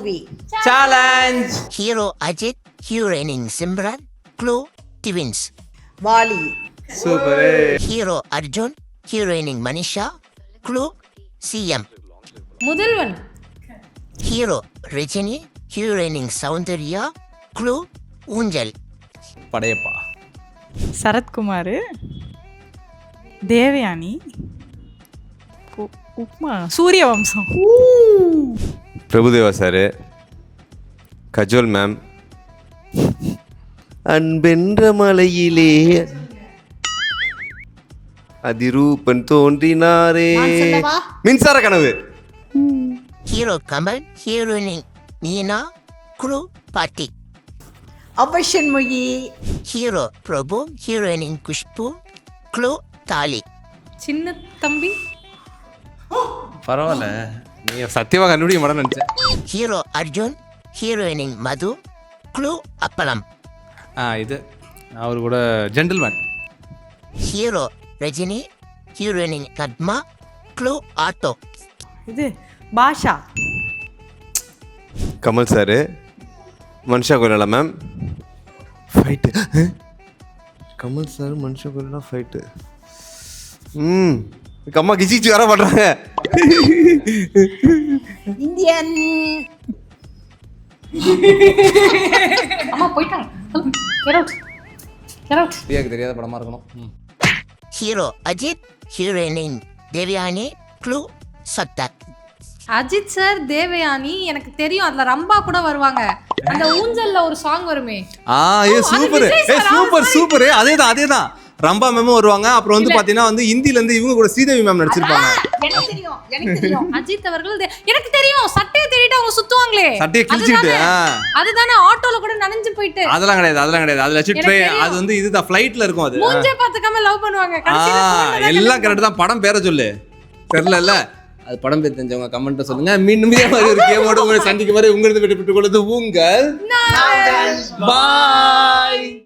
Movie. Challenge. Hero Ajit, heroine Simran, clue twins. Vaali. Super. Hero Arjun, heroine Manisha, clue CM. Mudhalvan. Hero Rajini, heroine Soundarya, clue ஊஞ்சல். Padayappa. Sarathkumar, Devayani, upma, Suryavamsam. Prabhudeva sir, Kajol ma'am, அன்பென்ற மலையிலே அதிரூபன் தோன்றினாரே, நான் சொல்லவா? மின்சார கனவு. Hero Kamal, heroine Neena, clue party. அவஷன் மொழி. Hero Prabhu, heroine Kushbu, clue தாலி. சின்ன தம்பி. பரவாயில்ல, நீ சத்தியமா கண்டுபிடிக்க மாட்டேன்னு நினைச்சேன். Hero Arjun, heroine மது, clue அப்பளம். இது அவரு கூட gentleman. Hero Rajini, heroine Padma, clue auto. இது Baasha. Kamal sir, Manisha Koirala ma'am, fight. Kamal sir Manisha Koirala fight. அம்மா கிச்சிச்சு வர பண்ணுறாங்க. இந்தியன். அம்மா போயிட்டாங்க. Get out. Get out. பிரியாக்கு தெரியாத படமா இருக்கணும். Hero Ajith, heroine Devayani, clue சத்தக். அஜித் சார், தேவயானி எனக்கு தெரியும். அதுல ரம்பா கூட வருவாங்க. அந்த ஊஞ்சல்ல ஒரு சாங் வருமே. சூப்பர். சூப்பர். அதேதான். ரம்பா மேமும் வருவாங்க. அப்புறம் வந்து பாத்தீங்கன்னா வந்து ஹிந்தில இருந்து இவங்க கூட ஸ்ரீதேவி மேம் நடிச்சிருப்பாங்க. எனக்கு தெரியும். அஜித் அவர்கள் எனக்கு தெரியும். சட்டையை தேடிட்டு அவங்க சுத்துவாங்களே. சட்டையை கிழிச்சிட்டு. அதுதானே ஆட்டோல கூட நனைஞ்சு போயிட்டு. அதெல்லாம் கிடையாது. அதுல சிட்ரே அது வந்து இதுதான் ஃளைட்ல இருக்கும் அது. மூஞ்சே பார்த்துக்காம லவ் பண்ணுவாங்க. எல்லாம் கரெக்ட் தான். படம் பேரை சொல்லு. தெரியல. அது படம் பேர் தெரிஞ்சவங்க கமெண்ட்ல சொல்லுங்க. மீண்டும் இதே மாதிரி ஒரு கேமோட உங்களை சந்திக்கும் வரை உங்களிருந்து விட்டு கொள்வது உங்கள் பாய்.